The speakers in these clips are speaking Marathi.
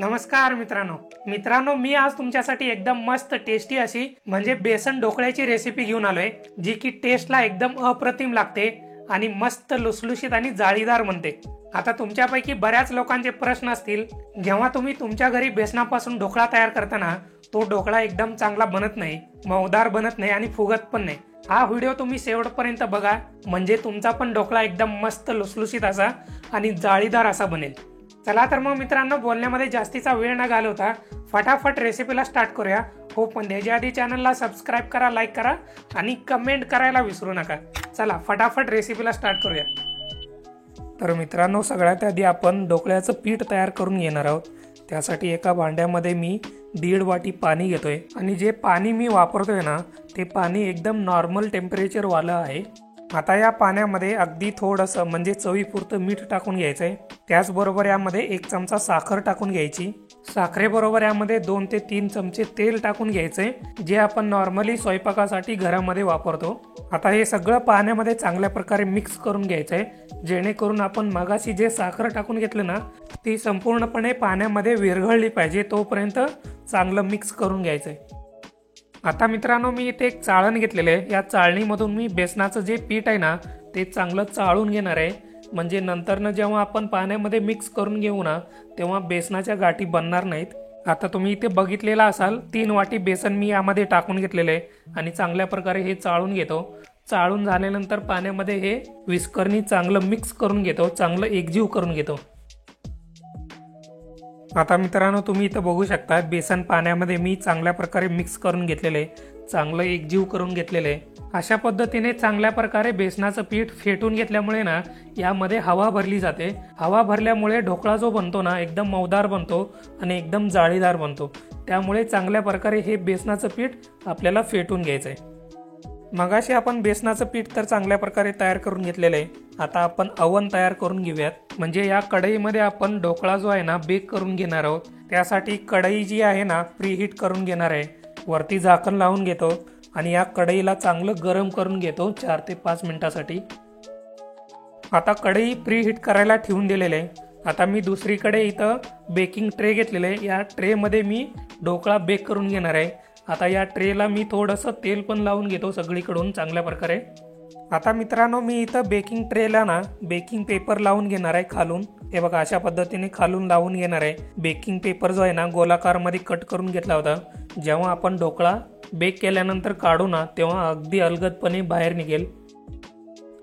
नमस्कार मित्रांनो मी आज तुमच्यासाठी एकदम मस्त टेस्टी अशी म्हणजे बेसन ढोकळ्याची रेसिपी घेऊन आलोय, जी की टेस्टला एकदम अप्रतिम लागते आणि मस्त लुसलुशीत आणि जाळीदार बनते। आता तुमच्यापैकी बऱ्याच लोकांचे प्रश्न असतील, जेव्हा तुम्ही तुमच्या घरी बेसनापासून ढोकळा तयार करताना तो ढोकळा एकदम चांगला बनत नाही, मऊदार बनत नाही आणि फुगत पण नाही। हा व्हिडिओ तुम्ही शेवटपर्यंत बघा, म्हणजे तुमचा पण ढोकळा एकदम मस्त लुसलुशीत असा आणि जाळीदार असा बनेल। चला तर मग मित्रांनो, बोलण्यामध्ये जास्तीचा वेळ न घालवता फटाफट रेसिपीला स्टार्ट करूया। हो पण त्याच्या आधी चॅनलला सबस्क्राइब करा, लाईक करा आणि कमेंट करायला विसरू नका। चला फटाफट रेसिपीला स्टार्ट करूया। तर मित्रांनो, सगळ्यात आधी आपण ढोकळ्याचं पीठ तयार करून घेणार आहोत। त्यासाठी एका भांड्यामध्ये मी 1.5 वाटी पाणी घेतोय आणि जे पाणी मी वापरतोय ना, ते पाणी एकदम नॉर्मल टेम्परेचर वालं आहे। आता या पाण्यामध्ये अगदी थोडंसं म्हणजे चवीपुरतं मीठ टाकून घ्यायचंय। त्याचबरोबर यामध्ये 1 चमचा साखर टाकून घ्यायची। साखरेबरोबर यामध्ये 2 ते 3 चमचे तेल टाकून घ्यायचंय, जे आपण नॉर्मली स्वयंपाकासाठी घरामध्ये वापरतो। आता हे सगळं पाण्यामध्ये चांगल्या प्रकारे मिक्स करून घ्यायचंय, जेणेकरून आपण मगाशी जे साखर टाकून घेतलं ना, ती संपूर्णपणे पाण्यामध्ये विरघळली पाहिजे, तोपर्यंत चांगलं मिक्स करून घ्यायचंय। आता मित्रांनो, मी इथे एक चाळण घेतलेले आहे। या चाळणीमधून मी बेसनाचं जे पीठ आहे ना, ते चांगलं चाळून घेणार आहे, म्हणजे नंतरनं जेव्हा आपण पाण्यामध्ये मिक्स करून घेऊ ना, तेव्हा बेसनाच्या गाठी बनणार नाहीत। आता तुम्ही इथे बघितलेला असाल, 3 वाटी बेसन मी यामध्ये टाकून घेतलेले आहे आणि चांगल्या प्रकारे हे चाळून घेतो। चाळून झाल्यानंतर पाण्यामध्ये हे विस्करनी चांगलं मिक्स करून घेतो, चांगलं एकजीव करून घेतो। आता मित्रांनो, तुम्ही इथं बघू शकता, बेसन पाण्यामध्ये मी चांगल्या प्रकारे मिक्स करून घेतलेले, चांगलं एकजीव करून घेतलेले। अशा पद्धतीने चांगल्या प्रकारे बेसनाचं पीठ फेटून घेतल्यामुळे ना, यामध्ये हवा भरली जाते। हवा भरल्यामुळे ढोकळा जो बनतो ना, एकदम मऊदार बनतो आणि एकदम जाळीदार बनतो। त्यामुळे चांगल्या प्रकारे हे बेसनाचं पीठ आपल्याला फेटून घ्यायचंय। मगाशी आपण बेसनाचं पीठ तर चांगल्या प्रकारे तयार करून घेतलेलं आहे। आता आपण अवन तयार करून घेऊयात, म्हणजे या कढईमध्ये आपण ढोकळा जो आहे ना, बेक करून घेणार आहोत। त्यासाठी कढई जी आहे ना, प्रीहीट करून घेणार आहे। वरती झाकण लावून घेतो आणि या कढईला चांगलं गरम करून घेतो 4 ते 5 मिनिटासाठी। आता कढई प्रीहीट करायला ठेवून दिलेले आहे। आता मी दुसरीकडे इथं बेकिंग ट्रे घेतलेले, या ट्रेमध्ये मी ढोकळा बेक करून घेणार आहे। आता या ट्रेला मी थोडंसं तेल पण लावून घेतो सगळीकडून चांगल्या प्रकारे। आता मित्रांनो, मी इथं बेकिंग ट्रेला ना बेकिंग पेपर लावून घेणार आहे खालून। हे बघा, अशा पद्धतीने खालून लावून घेणार आहे। बेकिंग पेपर जो आहे ना, गोलाकारमध्ये कट करून घेतला होता। जेव्हा आपण ढोकळा बेक केल्यानंतर काढू ना, तेव्हा अगदी अलगदपणे बाहेर निघेल।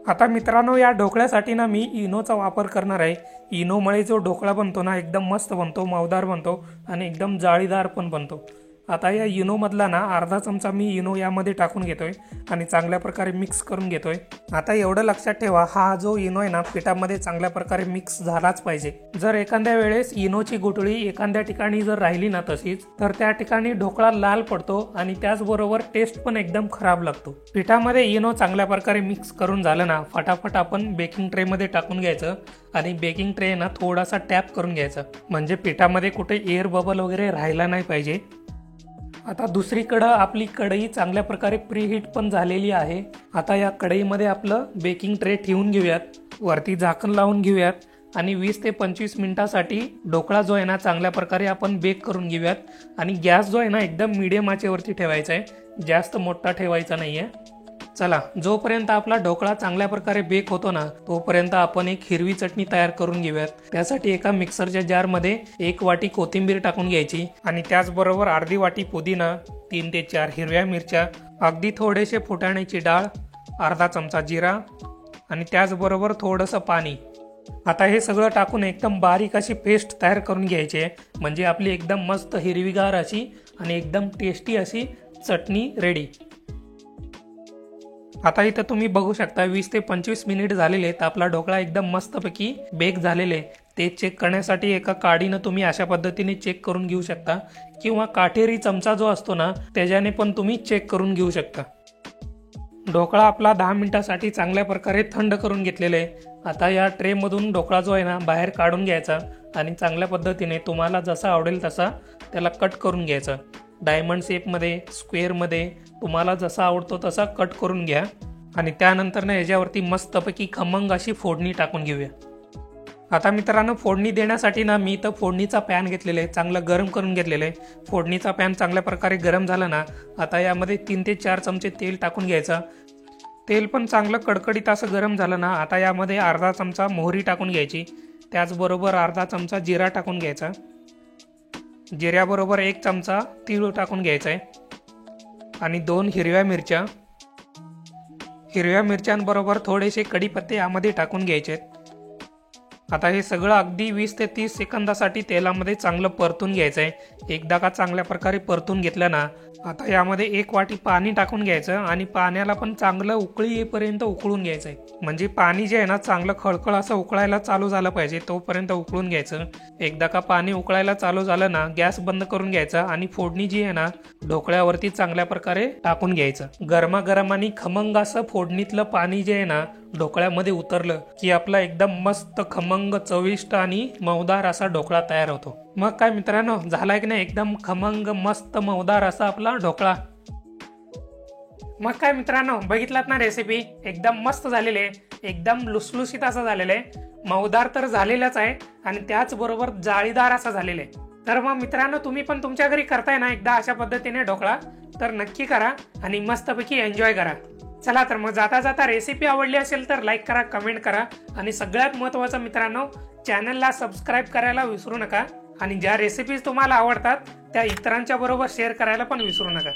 आता मित्रांनो, या ढोकळ्यासाठी ना मी इनोचा वापर करणार आहे। इनोमुळे जो ढोकळा बनतो ना, एकदम मस्त बनतो, मऊदार बनतो आणि एकदम जाळीदार पण बनतो। आता या इनो मधला ना अर्धा चमचा मी इनो यामध्ये टाकून घेतोय आणि चांगल्या प्रकारे मिक्स करून घेतोय। आता एवढं लक्षात ठेवा, हा जो इनो आहे ना, पिठामध्ये चांगल्या प्रकारे मिक्स झालाच पाहिजे। जर एखाद्या वेळेस इनोची गुठळी एखाद्या ठिकाणी जर राहिली ना तशीच, तर त्या ठिकाणी ढोकळा लाल पडतो आणि त्याचबरोबर टेस्ट पण एकदम खराब लागतो। पिठामध्ये इनो चांगल्या प्रकारे मिक्स करून झालं ना, फटाफट आपण बेकिंग ट्रे मध्ये टाकून घ्यायचं आणि बेकिंग ट्रे ना थोडासा टॅप करून घ्यायचा, म्हणजे पिठामध्ये कुठे एअर बबल वगैरे राहायला नाही पाहिजे। आता दुसरीकडे आपली कढई चांगल्या प्रकारे प्रीहीट पण झालेली आहे। आता या कढईमध्ये आपलं बेकिंग ट्रे ठेवून घेऊयात, वरती झाकण लावून घेऊयात आणि 20 ते 25 मिनिटासाठी ढोकळा जो आहे ना, चांगल्या प्रकारे आपण बेक करून घेऊयात। आणि गॅस जो आहे ना, एकदम मीडियम आचेवरती ठेवायचा आहे, जास्त मोठा ठेवायचा नाहीये। चला, जोपर्यंत आपला ढोकळा चांगल्या प्रकारे बेक होतो ना, तोपर्यंत आपण एक हिरवी चटणी तयार करून घेऊयात। त्यासाठी एका मिक्सरच्या जारमध्ये 1 वाटी कोथिंबीर टाकून घ्यायची आणि त्याचबरोबर अर्धी वाटी पुदिना, 3 ते 4 हिरव्या मिरच्या, अगदी थोडेसे फुटाण्याची डाळ, अर्धा चमचा जिरा आणि त्याचबरोबर थोडंसं पाणी। आता हे सगळं टाकून एकदम बारीक अशी पेस्ट तयार करून घ्यायची आहे, म्हणजे आपली एकदम मस्त हिरवीगार अशी आणि एकदम टेस्टी अशी चटणी रेडी। आता इथं तुम्ही बघू शकता 20 ते 25 मिनिट झालेले आहेत। आपला ढोकळा एकदम मस्तपैकी बेक झालेले। ते चेक करण्यासाठी एका काडीनं तुम्ही अशा पद्धतीने चेक करून घेऊ शकता, किंवा काटेरी चमचा जो असतो ना, त्याच्याने पण तुम्ही चेक करून घेऊ शकता। ढोकळा आपला 10 मिनिटासाठी चांगल्या प्रकारे थंड करून घेतलेले आहे। आता या ट्रे मधून ढोकळा जो आहे ना, बाहेर काढून घ्यायचा आणि चांगल्या पद्धतीने तुम्हाला जसा आवडेल तसा त्याला कट करून घ्यायचा। डायमंड शेपमध्ये, स्क्वेअरमध्ये, तुम्हाला जसा आवडतो तसा कट करून घ्या आणि त्यानंतर ना याच्यावरती मस्तपैकी खमंग अशी फोडणी टाकून घेऊया। आता मित्रांनो फोडणी देण्यासाठी ना मी इथं फोडणीचा पॅन घेतलेला आहे, चांगलं गरम करून घेतलेलं आहे। फोडणीचा पॅन चांगल्या प्रकारे गरम झाला ना, आता यामध्ये 3 ते 4 चमचे तेल टाकून घ्यायचं। तेल पण चांगलं कडकडीत असं गरम झालं ना, आता यामध्ये अर्धा चमचा मोहरी टाकून घ्यायची, त्याचबरोबर अर्धा चमचा जिरा टाकून घ्यायचा। जिऱ्याबरोबर 1 चमचा तीळ टाकून घ्यायचा आहे आणि 2 हिरव्या मिरच्या। हिरव्या मिरच्यांबरोबर थोडेसे कढीपत्ते यामध्ये टाकून घ्यायचे आहेत। आता हे सगळं अगदी 20 ते 30 सेकंदासाठी तेलामध्ये चांगलं परतून घ्यायचं आहे। एकदा का चांगल्या प्रकारे परतून घेतलं ना, आता यामध्ये 1 वाटी पाणी टाकून घ्यायचं आणि पाण्याला पण चांगलं उकळी येईपर्यंत उकळून घ्यायचं आहे। म्हणजे पाणी जे आहे ना चांगलं खळखळ असं उकळायला चालू झालं पाहिजे, तोपर्यंत उकळून घ्यायचं। एकदा का पाणी उकळायला चालू झालं ना, गॅस बंद करून घ्यायचा आणि फोडणी जी आहे ना ढोकळ्यावरती चांगल्या प्रकारे टाकून घ्यायचं। गरमागरम आणि खमंग असं फोडणीतलं पाणी जे आहे ना ढोकळ्यामध्ये उतरलं की आपला एकदम मस्त खमंग चविष्ट आणि मऊदार असा ढोकळा तयार होतो। मग काय मित्रांनो, झालाय की नाही एकदम खमंग मस्त मऊदार असा आपला ढोकळा। मग काय मित्रांनो, बघितलात ना रेसिपी, एकदम मस्त झालेली आहे, एकदम लुसलुसीत असं झालेलं आहे। मऊदार तर झालेलाच आहे आणि त्याचबरोबर जाळीदार असा झालेला आहे। तर मग मित्रांनो, तुम्ही पण तुमच्या घरी करताय ना एकदा अशा पद्धतीने ढोकळा, तर नक्की करा आणि मस्तपैकी एन्जॉय करा। चला तर मग जाता जाता रेसिपी आवडली असेल तर लाईक करा, कमेंट करा आणि सगळ्यात महत्त्वाचं मित्रांनो, चॅनलला सबस्क्राईब करायला विसरू नका आणि ज्या रेसिपीज तुम्हाला आवडतात त्या इतरांच्या बरोबर शेअर करायला पण विसरू नका।